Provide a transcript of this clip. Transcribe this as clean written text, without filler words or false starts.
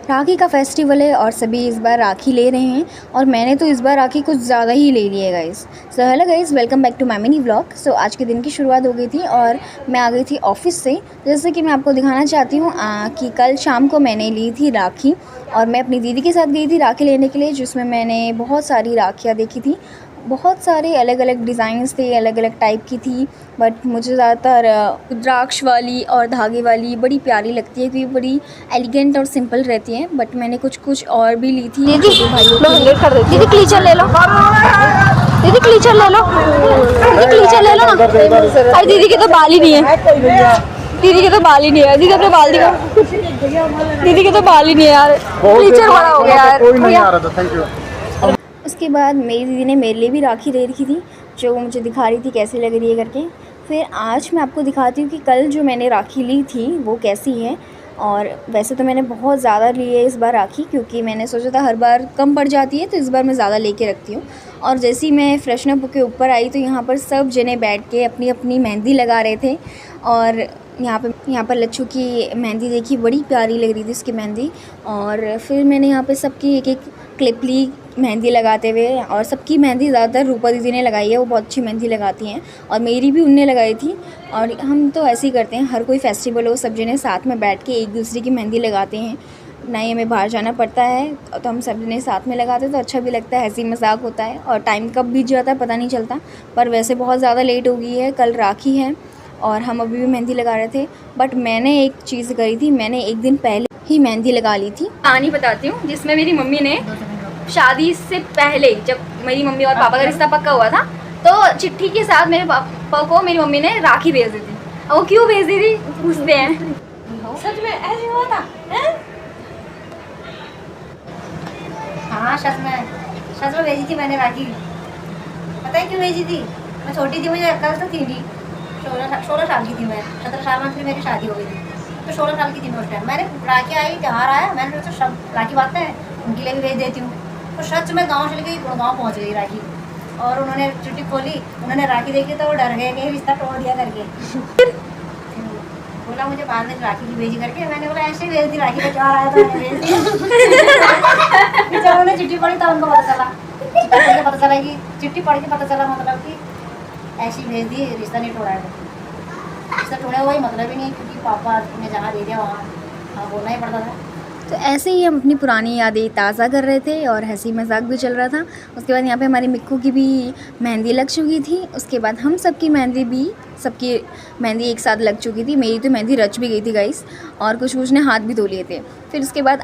राखी का फेस्टिवल है और सभी इस बार राखी ले रहे हैं और मैंने तो इस बार राखी कुछ ज़्यादा ही ले ली है guys. So hello guys, welcome back to my mini vlog. सो आज के दिन की शुरुआत हो गई थी और मैं आ गई थी ऑफिस से। जैसे कि मैं आपको दिखाना चाहती हूँ कि कल शाम को मैंने ली थी राखी और मैं अपनी दीदी के साथ गई थी राखी लेने के लिए, जिसमें मैंने बहुत सारी राखियाँ देखी थी। बहुत सारे अलग अलग डिज़ाइंस थे, अलग अलग टाइप की थी, बट मुझे ज़्यादातर रुद्राक्ष वाली और धागे वाली बड़ी प्यारी लगती है क्योंकि बड़ी एलिगेंट और सिंपल रहती है। बट मैंने कुछ और भी ली थी। दीदी दीदी क्लीचर ले लो, दीदी क्लीचर ले लो, दीदी क्लीचर ले लो ना। अरे दीदी के तो बाल ही नहीं है, दीदी के तो बाल ही नहीं है। दीदी अपने बाल दिखाओ, दीदी के तो बाल ही नहीं है यार, क्लीचर बड़ा हो गया यार। उसके बाद मेरी दीदी ने मेरे लिए भी राखी ले रखी थी, जो मुझे दिखा रही थी कैसी लग रही है करके। फिर आज मैं आपको दिखाती हूँ कि कल जो मैंने राखी ली थी वो कैसी है। और वैसे तो मैंने बहुत ज़्यादा ली है इस बार राखी, क्योंकि मैंने सोचा था हर बार कम पड़ जाती है, तो इस बार मैं ज़्यादा लेके रखती हूँ। और जैसे ही मैं फ्रेशन अप के ऊपर आई तो यहाँ पर सब जने बैठ के अपनी अपनी मेहंदी लगा रहे थे। और यहाँ पर लच्छू की मेहंदी देखी, बड़ी प्यारी लग रही थी उसकी मेहंदी। और फिर मैंने यहाँ पे सबकी एक एक क्लिप ली मेहंदी लगाते हुए, और सबकी मेहंदी ज़्यादातर रूपा दीदी ने लगाई है, वो बहुत अच्छी मेहंदी लगाती हैं और मेरी भी उनने लगाई थी। और हम तो ऐसे ही करते हैं, हर कोई फेस्टिवल हो सब जने साथ में बैठ के एक दूसरे की मेहंदी लगाते हैं। ना ही हमें बाहर जाना पड़ता है तो हम सब जने साथ में लगाते हैं, तो अच्छा भी लगता है, हंसी मजाक होता है और टाइम कब बीत जाता है पता नहीं चलता। पर वैसे बहुत ज़्यादा लेट हो गई है, कल राखी है और हम अभी भी मेहंदी लगा रहे थे। बट मैंने एक चीज़ करी थी, मैंने एक दिन पहले ही मेहंदी लगा ली थी। कहानी बताती हूँ, जिसमें मेरी मम्मी ने शादी से पहले, जब मेरी मम्मी और पापा का रिश्ता पक्का हुआ था, तो चिट्ठी के साथ मेरे पापा को मेरी मम्मी ने राखी भेज दी थी। और वो क्यों भेज दी थी पूछते हैं। सच में ऐसे हुआ था? हाँ सच में भेजी थी मैंने राखी। पता है क्यों भेजी थी? मैं छोटी थी, मुझे अक्ल तो थी नहीं, 16 साल की थी मैं। 17 साल में फिर मेरी शादी हो गई थी, तो 16 साल की थी मैं उस टाइम। मैंने राखी आई, त्योहार आया, मैंने तो सब राखी बांधते हैं, उनके लिए भी भेज देती हूँ। तो सच में गाँव चली गई, गाँव पहुँच गई राखी, और उन्होंने चिट्ठी खोली, उन्होंने राखी देखी तो वो डर गए कि रिश्ता तोड़ दिया करके। बोला मुझे बाद में राखी की भेजी करके। मैंने बोला ऐसे ही भेज दी, राखी का त्योहार आया तो मैंने भेज दिया। जब उन्होंने चिट्ठी पढ़ी तब उनको पता चला कि चिट्ठी पढ़ के पता चला मतलब कि ऐसी भेज दी, रिश्ता नहीं तोड़ा है। रिश्ता तोड़ा हुआ ही मतलब ही नहीं, क्योंकि पापा ने जहाँ दे दिया वहाँ बोलना ही पड़ता था। तो ऐसे ही हम अपनी पुरानी यादें ताज़ा कर रहे थे और हंसी मजाक भी चल रहा था। उसके बाद यहाँ पे हमारी मिक्कू की भी मेहंदी लग चुकी थी। उसके बाद हम सबकी मेहंदी एक साथ लग चुकी थी। मेरी तो मेहंदी रच भी गई थी गाइस, और कुछ ने हाथ भी धो लिए थे। फिर उसके बाद